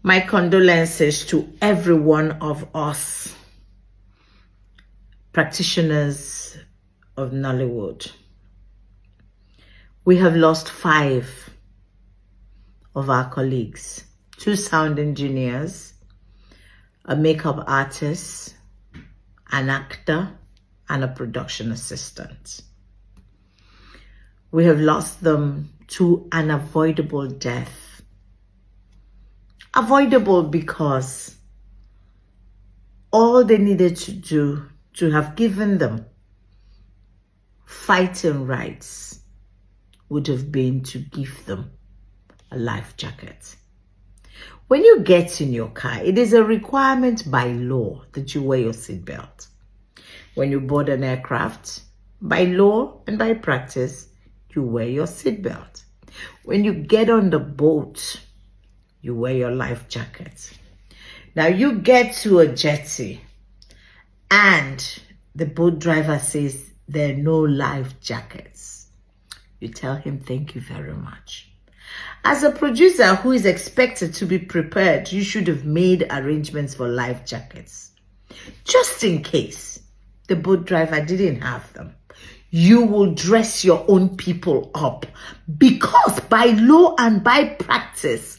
My condolences to every one of us, practitioners of Nollywood. We have lost 5 of our colleagues, 2 sound engineers, a makeup artist, an actor, and a production assistant. We have lost them to an avoidable death. Avoidable because all they needed to do to have given them fighting rights would have been to give them a life jacket. When you get in your car, it is a requirement by law that you wear your seatbelt. When you board an aircraft, by law and by practice, you wear your seatbelt. When you get on the boat, you wear your life jacket. Now you get to a jetty and the boat driver says there are no life jackets. You tell him, thank you very much. As a producer who is expected to be prepared, you should have made arrangements for life jackets. Just in case the boat driver didn't have them, you will dress your own people up because by law and by practice,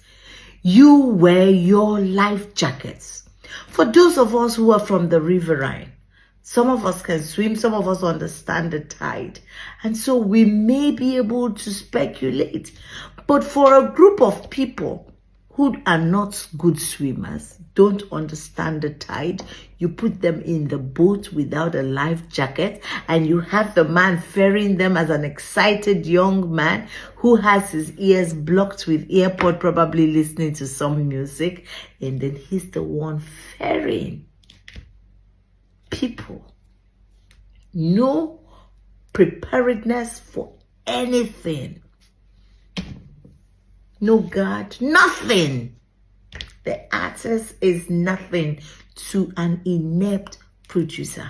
you wear your life jackets. For those of us who are from the riverine, some of us can swim, some of us understand the tide, and so we may be able to speculate. But for a group of people who are not good swimmers, don't understand the tide, you put them in the boat without a life jacket, and you have the man ferrying them as an excited young man who has his ears blocked with earpod, probably listening to some music, and then he's the one ferrying people. No preparedness for anything. No guard, nothing. The artist is nothing to an inept producer.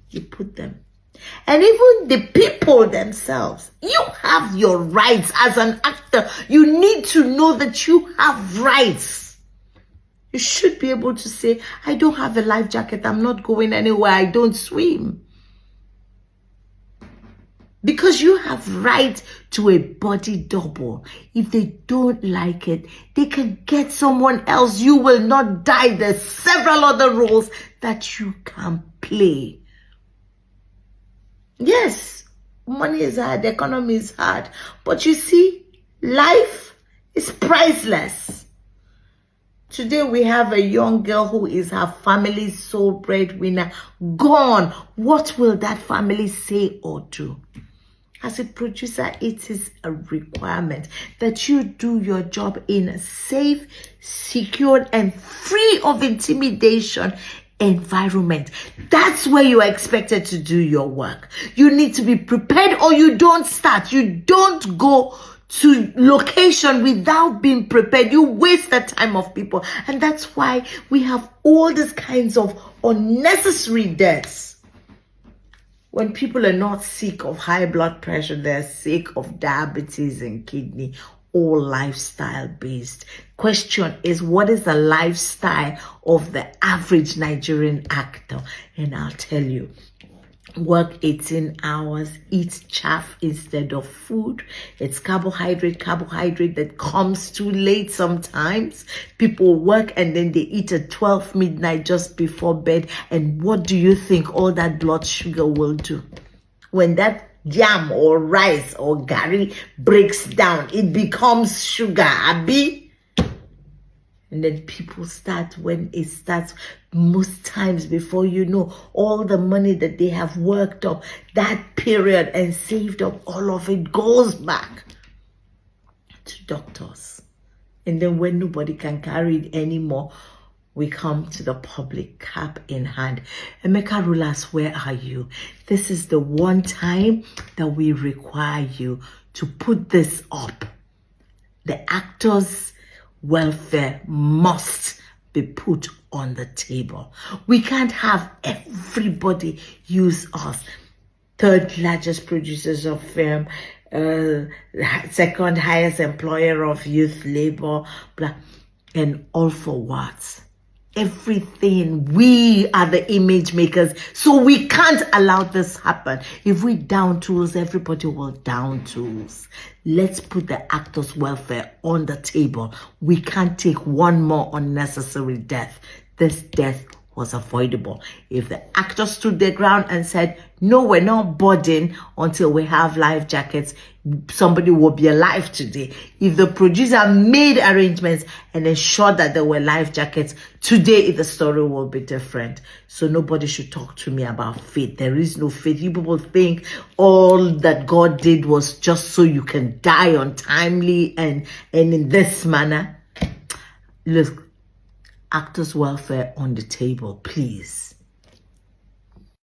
You put them. And even the people themselves, you have your rights as an actor. You need to know that you have rights. You should be able to say, I don't have a life jacket. I'm not going anywhere. I don't swim. Because you have right to a body double. If they don't like it, they can get someone else. You will not die. There's several other roles that you can play. Yes, money is hard, the economy is hard. But you see, life is priceless. Today we have a young girl who is her family's sole breadwinner. Gone. What will that family say or do? As a producer, it is a requirement that you do your job in a safe, secured, and free of intimidation environment. That's where you are expected to do your work. You need to be prepared or you don't start. You don't go to location without being prepared. You waste the time of people. And that's why we have all these kinds of unnecessary deaths. When people are not sick of high blood pressure, they're sick of diabetes and kidney, all lifestyle based. Question is, what is the lifestyle of the average Nigerian actor? And I'll tell you, work 18 hours, eat chaff instead of food. It's carbohydrate that comes too late sometimes. People work and then they eat at 12 midnight just before bed. And what do you think all that blood sugar will do? When that yam or rice or gari breaks down, it becomes sugar, abi? And then people start, when it starts, most times before you know, all the money that they have worked up that period and saved up, all of it goes back to doctors. And then when nobody can carry it anymore, we come to the public, cap in hand. Emeka rulers, where are you? This is the one time that we require you to put this up. The actors' welfare must be put on the table. We can't have everybody use us. 3rd largest producers of film, 2nd highest employer of youth labor, blah. And all for what? Everything. We are the image makers, so we can't allow this happen. If we down tools, everybody will down tools. Let's put the actors' welfare on the table. We can't take one more unnecessary death. This death was avoidable. If the actors stood their ground and said, no, we're not boarding until we have life jackets, somebody will be alive today. If the producer made arrangements and ensured that there were life jackets, today the story will be different. So nobody should talk to me about faith. There is no faith. You people think all that God did was just so you can die untimely and in this manner. Look, actors' welfare on the table, please.